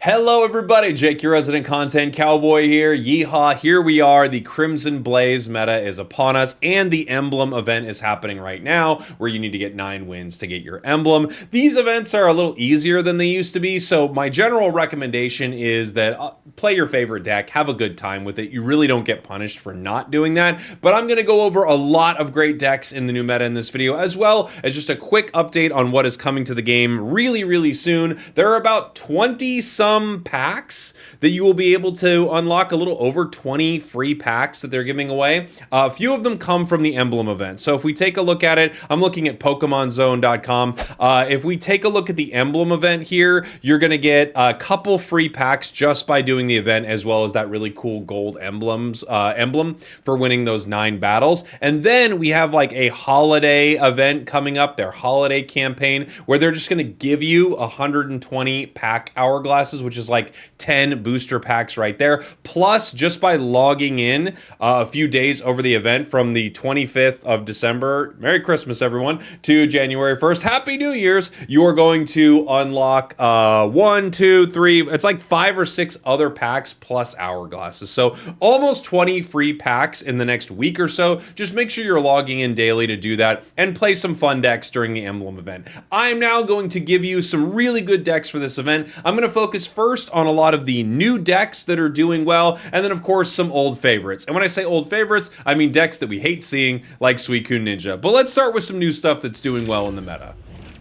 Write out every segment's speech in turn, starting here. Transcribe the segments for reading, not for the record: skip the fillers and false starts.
Hello everybody, Jake, your resident content cowboy here. Yeehaw, here we are. The Crimson Blaze meta is upon us, and the Emblem event is happening right now, where you need to get 9 wins to get your Emblem. These events are a little easier than they used to be, so my general recommendation is that play your favorite deck, have a good time with it. You really don't get punished for not doing that, but I'm going to go over a lot of great decks in the new meta in this video, as well as just a quick update on what is coming to the game really soon. There are about 20-some packs that you will be able to unlock, a little over 20 free packs that they're giving away. A few of them come from the Emblem event. So if we take a look at it, I'm looking at PokemonZone.com. If we take a look at the Emblem event here, you're going to get a couple free packs just by doing the event, as well as that really cool gold emblem for winning those 9 battles. And then we have like a holiday event coming up, their holiday campaign, where they're just going to give you 120 pack hourglasses, which is like 10 booster packs right there. Plus, just by logging in a few days over the event from the 25th of December, Merry Christmas everyone, to January 1st, Happy New Year's, you are going to unlock 1, 2, 3, it's like 5 or 6 other packs plus hourglasses. So almost 20 free packs in the next week or so. Just make sure you're logging in daily to do that and play some fun decks during the Emblem event. I'm now going to give you some really good decks for this event. I'm going to focus first on a lot of the new decks that are doing well, and then of course some old favorites. And when I say old favorites, I mean decks that we hate seeing, like Suicune Ninja. But let's start with some new stuff that's doing well in the meta.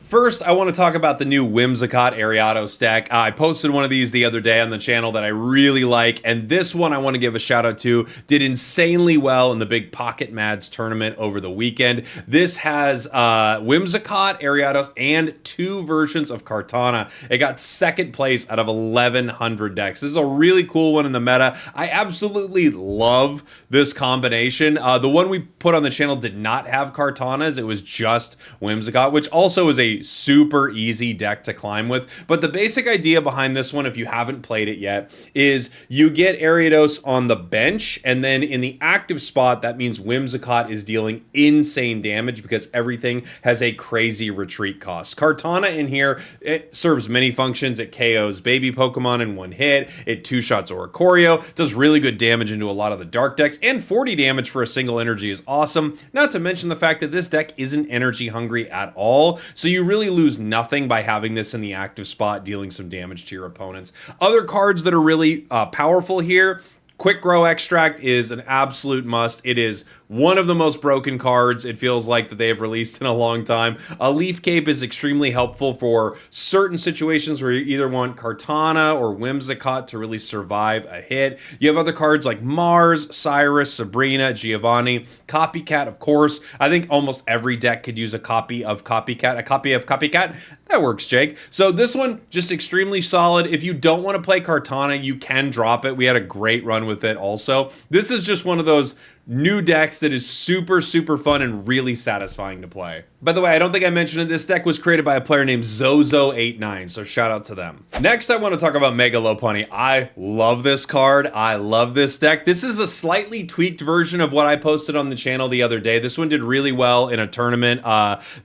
First, I want to talk about the new Whimsicott Ariados deck. I posted one of these the other day on the channel that I really like, and this one I want to give a shout out to. Did insanely well in the big Pocket Mads tournament over the weekend. This has Whimsicott Ariados and 2 versions of Kartana. It got second place out of 1,100 decks. This is a really cool one in the meta. I absolutely love this combination. The one we put on the channel did not have Kartanas. It was just Whimsicott, which also is a super easy deck to climb with. But the basic idea behind this one, if you haven't played it yet, is you get Ariados on the bench, and then in the active spot, that means Whimsicott is dealing insane damage because everything has a crazy retreat cost. Kartana in here, it serves many functions. It KOs baby Pokemon in 1 hit. It 2-shots Oricorio, does really good damage into a lot of the dark decks, and 40 damage for a single energy is awesome. Not to mention the fact that this deck isn't energy hungry at all, so you really lose nothing by having this in the active spot, dealing some damage to your opponents. Other cards that are really powerful here, Quick Grow Extract is an absolute must. It is one of the most broken cards it feels like that they have released in a long time. A Leaf Cape is extremely helpful for certain situations where you either want Kartana or Whimsicott to really survive a hit. You have other cards like Mars, Cyrus, Sabrina, Giovanni, Copycat, of course. I think almost every deck could use a copy of Copycat. A copy of Copycat? That works, Jake. So this one, just extremely solid. If you don't want to play Kartana, you can drop it. We had a great run with it also. This is just one of those new decks that is super fun and really satisfying to play. By the way, I don't think I mentioned it, this deck was created by a player named Zozo89, so shout out to them. Next, I want to talk about Mega Lopunny. I love this card. I love this deck. This is a slightly tweaked version of what I posted on the channel the other day. This one did really well in a tournament.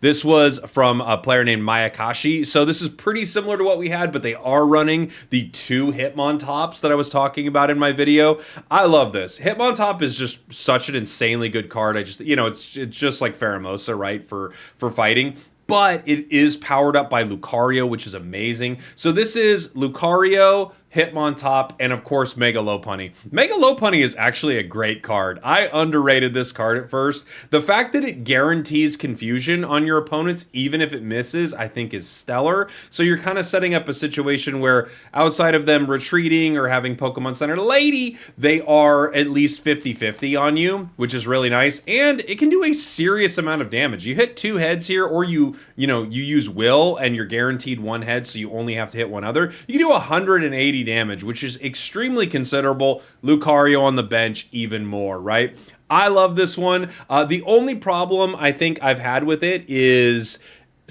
This was from a player named Mayakashi, so this is pretty similar to what we had, but they are running the 2 Hitmontops that I was talking about in my video. I love this. Hitmontop is just such an insanely good card. It's just like Pheromosa, right, for fighting. But it is powered up by Lucario, which is amazing. So this is Lucario, Hitmontop, and of course Mega Lopunny. Mega Lopunny is actually a great card. I underrated this card at first. The fact that it guarantees confusion on your opponents, even if it misses, I think is stellar. So you're kind of setting up a situation where outside of them retreating or having Pokemon Center Lady, they are at least 50-50 on you, which is really nice. And it can do a serious amount of damage. You hit 2 heads here, or you use Will and you're guaranteed 1 head, so you only have to hit 1 other. You can do 180 damage, which is extremely considerable. Lucario on the bench, even more, right? I love this one. The only problem I think I've had with it is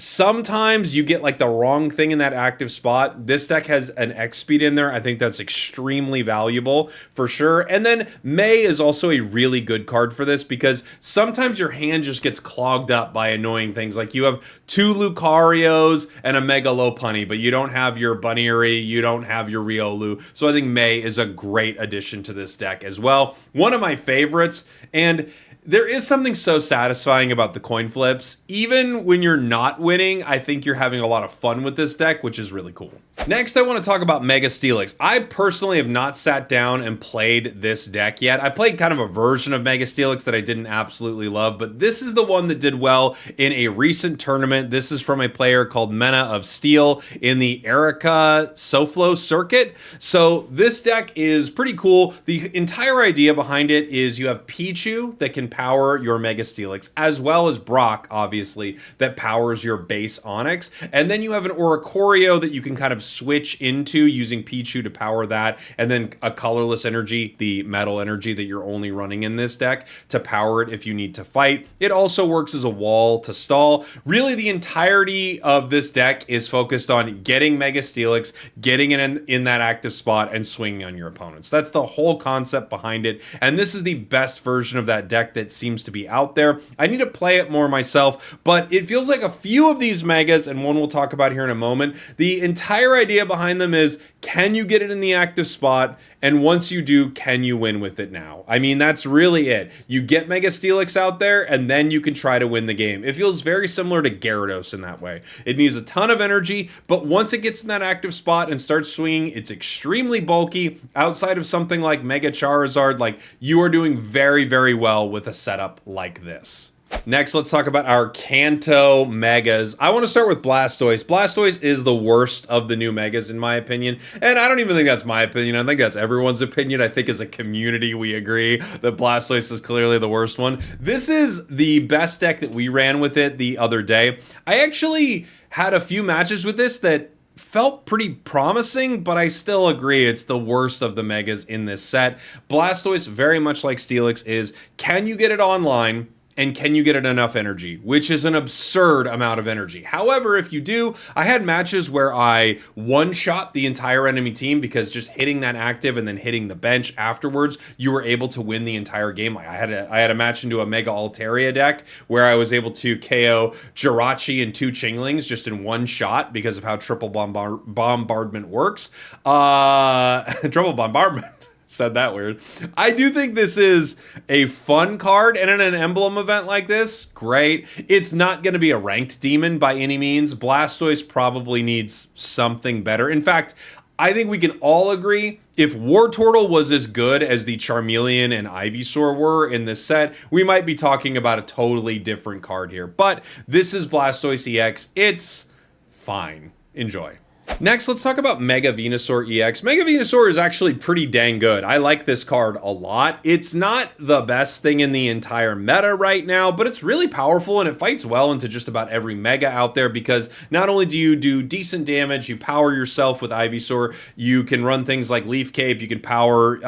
sometimes you get like the wrong thing in that active spot. This deck has an X speed in there. I think that's extremely valuable for sure. And then May is also a really good card for this because sometimes your hand just gets clogged up by annoying things. Like you have 2 Lucarios and a Mega Lopunny, but you don't have your Bunnery, you don't have your Riolu. So I think May is a great addition to this deck as well. One of my favorites, and there is something so satisfying about the coin flips. Even when you're not winning, I think you're having a lot of fun with this deck, which is really cool. Next, I want to talk about Mega Steelix. I personally have not sat down and played this deck yet. I played kind of a version of Mega Steelix that I didn't absolutely love, but this is the one that did well in a recent tournament. This is from a player called Mena of Steel in the Erica Soflo circuit. So this deck is pretty cool. The entire idea behind it is you have Pichu that can power your Mega Steelix, as well as Brock, obviously, that powers your base Onyx. And then you have an Oricorio that you can kind of switch into using Pichu to power that, and then a colorless energy, the metal energy that you're only running in this deck, to power it if you need to fight. It also works as a wall to stall. Really, the entirety of this deck is focused on getting Mega Steelix, getting it in that active spot, and swinging on your opponents. That's the whole concept behind it, and this is the best version of that deck that seems to be out there. I need to play it more myself, but it feels like a few of these Megas, and one we'll talk about here in a moment, the entire idea behind them is, can you get it in the active spot? And once you do, can you win with it now? I mean, that's really it. You get Mega Steelix out there, and then you can try to win the game. It feels very similar to Gyarados in that way. It needs a ton of energy, but once it gets in that active spot and starts swinging, it's extremely bulky. Outside of something like Mega Charizard, like, you are doing very, very well with a setup like this. Next, let's talk about our Kanto Megas. I want to start with Blastoise. Blastoise is the worst of the new Megas, in my opinion. And I don't even think that's my opinion. I think that's everyone's opinion. I think as a community, we agree that Blastoise is clearly the worst one. This is the best deck that we ran with it the other day. I actually had a few matches with this that felt pretty promising, but I still agree it's the worst of the Megas in this set. Blastoise, very much like Steelix, is, can you get it online? And can you get it enough energy, which is an absurd amount of energy. However, if you do, I had matches where I one-shot the entire enemy team because just hitting that active and then hitting the bench afterwards, you were able to win the entire game. Like I had a match into a Mega Altaria deck where I was able to KO Jirachi and 2 Chinglings just in one shot because of how triple bombardment works. Triple bombardment. Said that weird. I do think this is a fun card, and in an Emblem event like this, great. It's not going to be a ranked demon by any means. Blastoise probably needs something better. In fact, I think we can all agree if Wartortle was as good as the Charmeleon and Ivysaur were in this set, we might be talking about a totally different card here. But this is Blastoise EX. It's fine. Enjoy. Next, let's talk about Mega Venusaur EX. Mega Venusaur is actually pretty dang good. I like this card a lot. It's not the best thing in the entire meta right now, but it's really powerful and it fights well into just about every Mega out there because not only do you do decent damage, you power yourself with Ivysaur, you can run things like Leaf Cape, you can power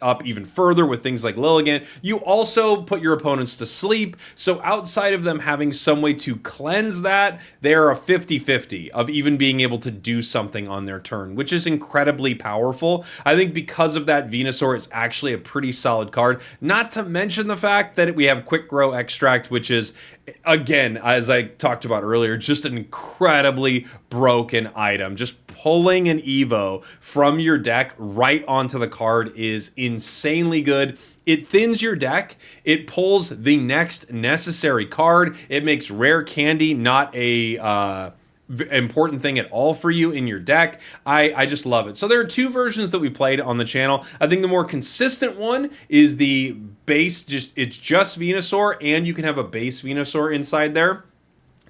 up even further with things like Lilligant. You also put your opponents to sleep, so outside of them having some way to cleanse that, they're a 50-50 of even being able to do something on their turn, which is incredibly powerful. I think because of that, Venusaur is actually a pretty solid card, not to mention the fact that we have Quick Grow Extract, which is, again, as I talked about earlier, just an incredibly broken item. Just pulling an Evo from your deck right onto the card is insanely good. It thins your deck. It pulls the next necessary card. It makes rare candy not a important thing at all for you in your deck. I just love it. So there are 2 versions that we played on the channel. I think the more consistent one is the base, it's just Venusaur, and you can have a base Venusaur inside there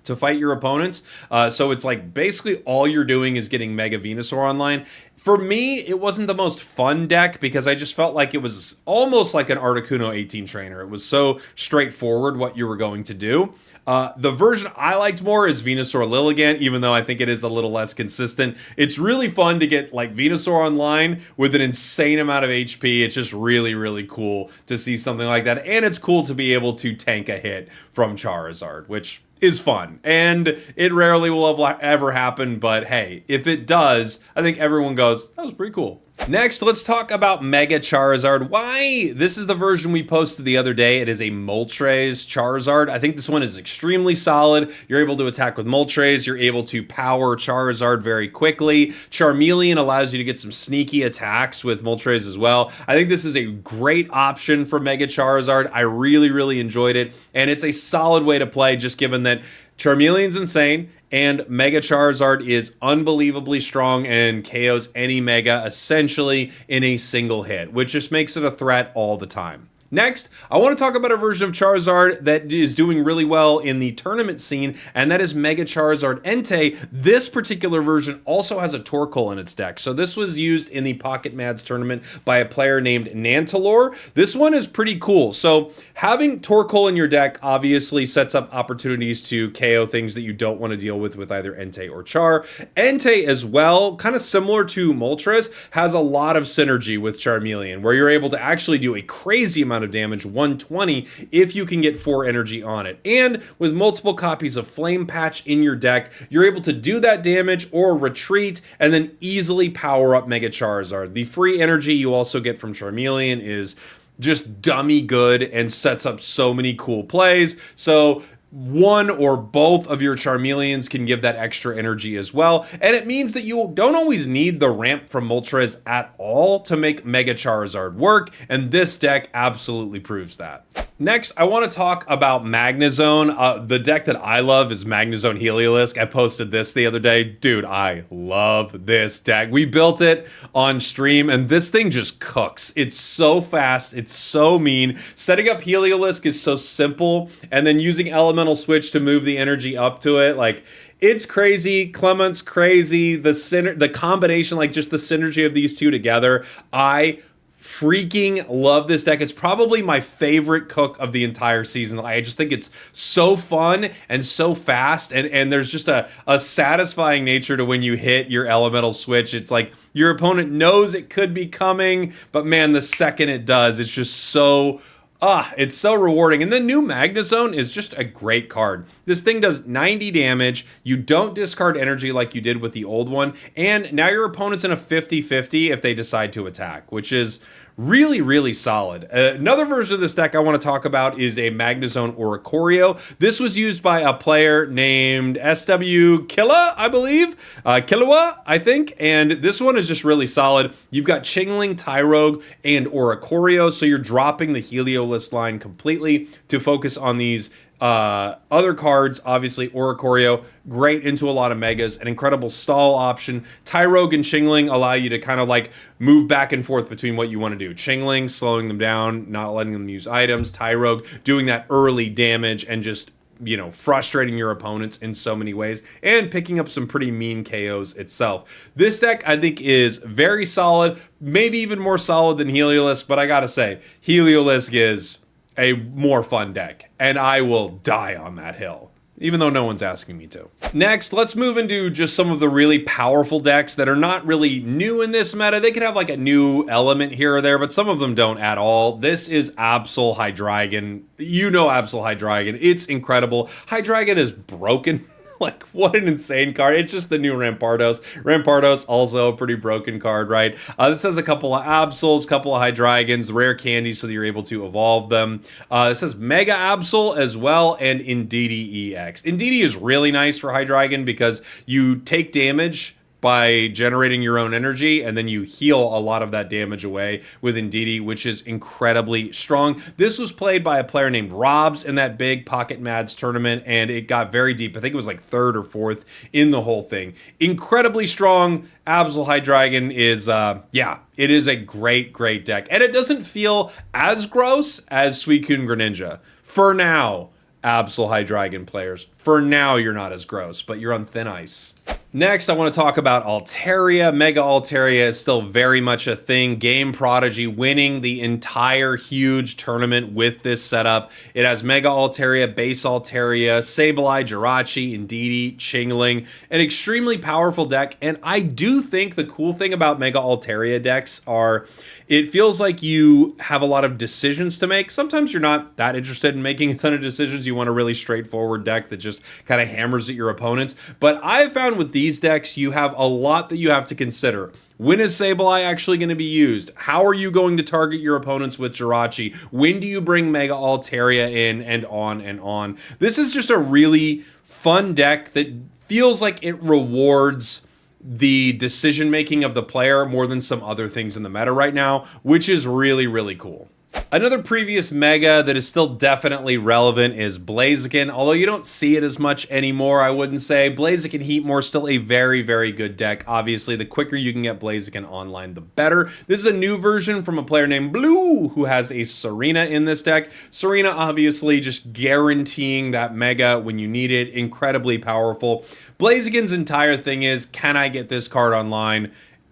to fight your opponents. So it's like basically all you're doing is getting Mega Venusaur online. For me, it wasn't the most fun deck because I just felt like it was almost like an Articuno 18 trainer. It was so straightforward what you were going to do. The version I liked more is Venusaur Lilligant, even though I think it is a little less consistent. It's really fun to get like Venusaur online with an insane amount of HP. It's just really, really cool to see something like that. And it's cool to be able to tank a hit from Charizard, which is fun, and it rarely will ever happen, but hey, if it does, I think everyone goes, that was pretty cool. Next, let's talk about Mega Charizard. Why? This is the version we posted the other day. It is a Moltres Charizard. I think this one is extremely solid. You're able to attack with Moltres. You're able to power Charizard very quickly. Charmeleon allows you to get some sneaky attacks with Moltres as well. I think this is a great option for Mega Charizard. I really, really enjoyed it, and it's a solid way to play just given that Charmeleon's insane, and Mega Charizard is unbelievably strong and KOs any Mega essentially in a single hit, which just makes it a threat all the time. Next, I want to talk about a version of Charizard that is doing really well in the tournament scene, and that is Mega Charizard Entei. This particular version also has a Torkoal in its deck. So this was used in the Pocket Mads tournament by a player named Nantalor. This one is pretty cool. So having Torkoal in your deck obviously sets up opportunities to KO things that you don't want to deal with either Entei or Char. Entei as well, kind of similar to Moltres, has a lot of synergy with Charmeleon, where you're able to actually do a crazy amount of damage, 120, if you can get 4 energy on it. And with multiple copies of Flame Patch in your deck, you're able to do that damage or retreat and then easily power up Mega Charizard. The free energy you also get from Charmeleon is just dummy good and sets up so many cool plays. So one or both of your Charmeleons can give that extra energy as well. And it means that you don't always need the ramp from Moltres at all to make Mega Charizard work. And this deck absolutely proves that. Next, I want to talk about Magnezone. The deck that I love is Magnezone Heliolisk. I posted this the other day. Dude, I love this deck. We built it on stream, and this thing just cooks. It's so fast. It's so mean. Setting up Heliolisk is so simple, and then using Elemental Switch to move the energy up to it, like, it's crazy. Clement's crazy. The combination, like just the synergy of these two together, I freaking love this deck. It's probably my favorite cook of the entire season. I just think it's so fun and so fast, and there's just a satisfying nature to when you hit your elemental switch. It's like your opponent knows it could be coming, but man, the second it does, it's just so it's so rewarding. And the new Magnezone is just a great card. This thing does 90 damage. You don't discard energy like you did with the old one. And now your opponent's in a 50-50 if they decide to attack, which is really, really solid. Another version of this deck I want to talk about is a Magnezone Oricorio. This was used by a player named SW Killa, I believe. Killua, I think. And this one is just really solid. You've got Chingling, Tyrogue, and Oricorio, so you're dropping the Heliolisk line completely to focus on these other cards. Obviously, Oricorio, great into a lot of megas, an incredible stall option. Tyrogue and Chingling allow you to kind of like move back and forth between what you want to do. Chingling, slowing them down, not letting them use items. Tyrogue, doing that early damage and just, you know, frustrating your opponents in so many ways and picking up some pretty mean KOs itself. This deck, I think, is very solid, maybe even more solid than Heliolisk, but I gotta say, Heliolisk is a more fun deck, and I will die on that hill, even though no one's asking me to. Next, let's move into just some of the really powerful decks that are not really new in this meta. They could have like a new element here or there, but some of them don't at all. This is Absol Hydreigon. You know Absol Hydreigon. It's incredible. Hydreigon is broken. Like, what an insane card. It's just the new Rampardos. Rampardos, also a pretty broken card, right? This has a couple of Absols, couple of Hydreigons, rare candies so that you're able to evolve them. This has Mega Absol as well, and Decidueye X. Decidueye is really nice for Hydreigon because you take damage by generating your own energy, and then you heal a lot of that damage away with Decidueye, which is incredibly strong. This was played by a player named Robs in that big Pocket Mads tournament, and it got very deep. I think it was like 3rd or 4th in the whole thing. Incredibly strong. Absol Hydreigon is, it is a great, great deck. And it doesn't feel as gross as Suicune Greninja. For now, Absol Hydreigon players. For now, you're not as gross, but you're on thin ice. Next, I want to talk about Altaria. Mega Altaria is still very much a thing. Game Prodigy winning the entire huge tournament with this setup. It has Mega Altaria, Base Altaria, Sableye, Jirachi, Indeedee, Chingling, an extremely powerful deck. And I do think the cool thing about Mega Altaria decks are it feels like you have a lot of decisions to make. Sometimes you're not that interested in making a ton of decisions. You want a really straightforward deck that just kind of hammers at your opponents. But I've found with these decks, you have a lot that you have to consider. When is Sableye actually going to be used? How are you going to target your opponents with Jirachi? When do you bring Mega Altaria in, and on and on? This is just a really fun deck that feels like it rewards the decision making of the player more than some other things in the meta right now, which is really, really cool. Another previous Mega that is still definitely relevant is Blaziken, although you don't see it as much anymore, I wouldn't say. Blaziken Heatmore still a very, very good deck. Obviously, the quicker you can get Blaziken online, the better. This is a new version from a player named Blue, who has a Serena in this deck. Serena, obviously, just guaranteeing that Mega when you need it. Incredibly powerful. Blaziken's entire thing is, can I get this card online?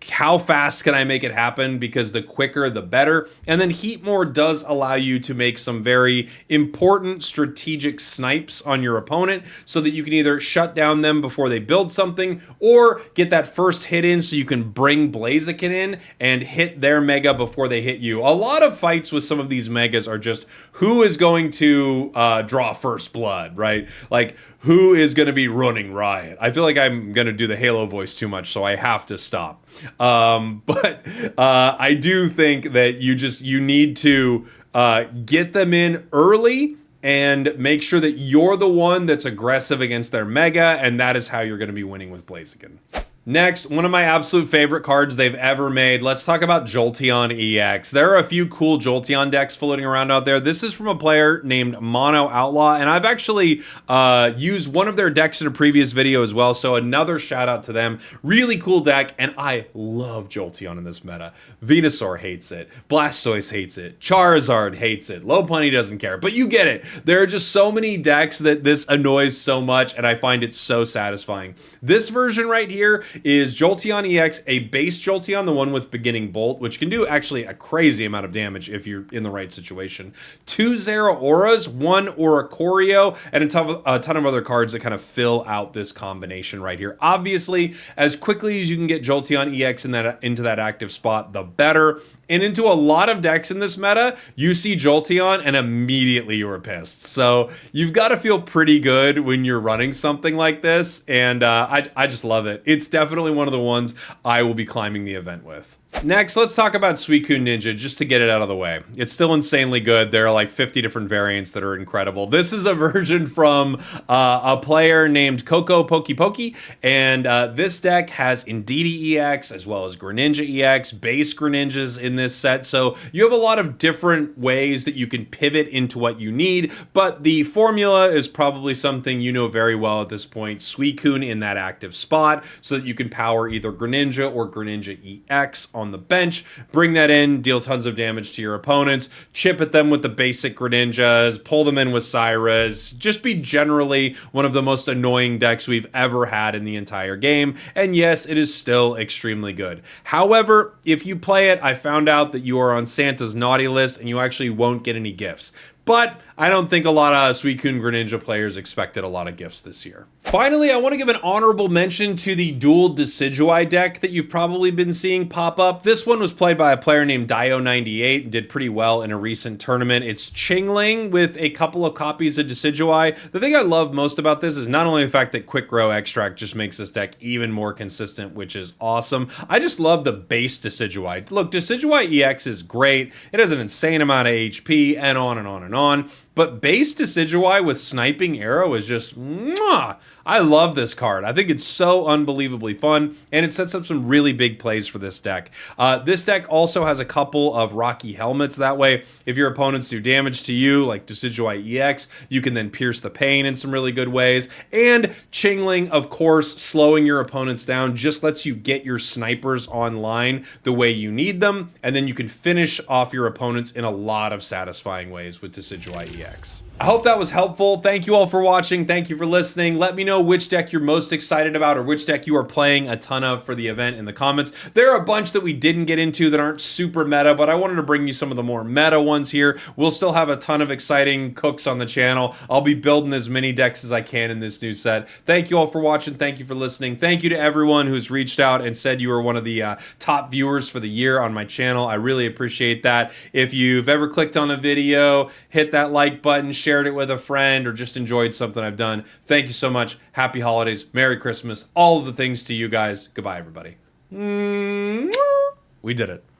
How fast can I make it happen? Because the quicker, the better. And then Heatmore does allow you to make some very important strategic snipes on your opponent so that you can either shut down them before they build something or get that first hit in so you can bring Blaziken in and hit their Mega before they hit you. A lot of fights with some of these Megas are just who is going to draw first blood, right? Like, who is going to be running riot? I feel like I'm going to do the Halo voice too much, so I have to stop. But I do think that you need to get them in early and make sure that you're the one that's aggressive against their Mega, and that is how you're going to be winning with Blaziken. Next, one of my absolute favorite cards they've ever made. Let's talk about Jolteon EX. There are a few cool Jolteon decks floating around out there. This is from a player named Mono Outlaw, and I've actually used one of their decks in a previous video as well, so another shout out to them. Really cool deck, and I love Jolteon in this meta. Venusaur hates it. Blastoise hates it. Charizard hates it. Lopunny doesn't care, but you get it. There are just so many decks that this annoys so much, and I find it so satisfying. This version right here is Jolteon EX, a base Jolteon, the one with beginning bolt, which can do actually a crazy amount of damage if you're in the right situation. 2 Zeraoras, 1 Oricorio, and a ton of other cards that kind of fill out this combination right here. Obviously, as quickly as you can get Jolteon EX into that active spot, the better. And into a lot of decks in this meta, you see Jolteon and immediately you're pissed. So you've got to feel pretty good when you're running something like this, and I just love it. It's definitely one of the ones I will be climbing the event with. Next, let's talk about Suicune Ninja, just to get it out of the way. It's still insanely good. There are like 50 different variants that are incredible. This is a version from a player named Coco Pokey Pokey, and this deck has Indeedee EX as well as Greninja EX, base Greninjas in this set, so you have a lot of different ways that you can pivot into what you need, but the formula is probably something you know very well at this point. Suicune in that active spot so that you can power either Greninja or Greninja EX on the bench, bring that in, deal tons of damage to your opponents, chip at them with the basic Greninjas, pull them in with Cyrus, just be generally one of the most annoying decks we've ever had in the entire game, and yes, it is still extremely good. However, if you play it, I found out that you are on Santa's naughty list and you actually won't get any gifts. But I don't think a lot of Suicune Greninja players expected a lot of gifts this year. Finally, I want to give an honorable mention to the dual Decidueye deck that you've probably been seeing pop up. This one was played by a player named Dio98 and did pretty well in a recent tournament. It's Chingling with a couple of copies of Decidueye. The thing I love most about this is not only the fact that Quick Grow Extract just makes this deck even more consistent, which is awesome. I just love the base Decidueye. Look, Decidueye EX is great. It has an insane amount of HP and on and on and on. But base Decidueye with Sniping Arrow is just mwah! I love this card. I think it's so unbelievably fun, and it sets up some really big plays for this deck. This deck also has a couple of Rocky Helmets. That way, if your opponents do damage to you, like Decidueye EX, you can then pierce the pain in some really good ways. And Chingling, of course, slowing your opponents down just lets you get your snipers online the way you need them, and then you can finish off your opponents in a lot of satisfying ways with Decidueye EX. I hope that was helpful. Thank you all for watching. Thank you for listening. Let me know which deck you're most excited about or which deck you are playing a ton of for the event in the comments. There are a bunch that we didn't get into that aren't super meta, but I wanted to bring you some of the more meta ones here. We'll still have a ton of exciting cooks on the channel. I'll be building as many decks as I can in this new set. Thank you all for watching. Thank you for listening. Thank you to everyone who's reached out and said you were one of the top viewers for the year on my channel. I really appreciate that. If you've ever clicked on a video, hit that like button, shared it with a friend, or just enjoyed something I've done, thank you so much. Happy holidays, Merry Christmas, all of the things to you guys. Goodbye, everybody. We did it.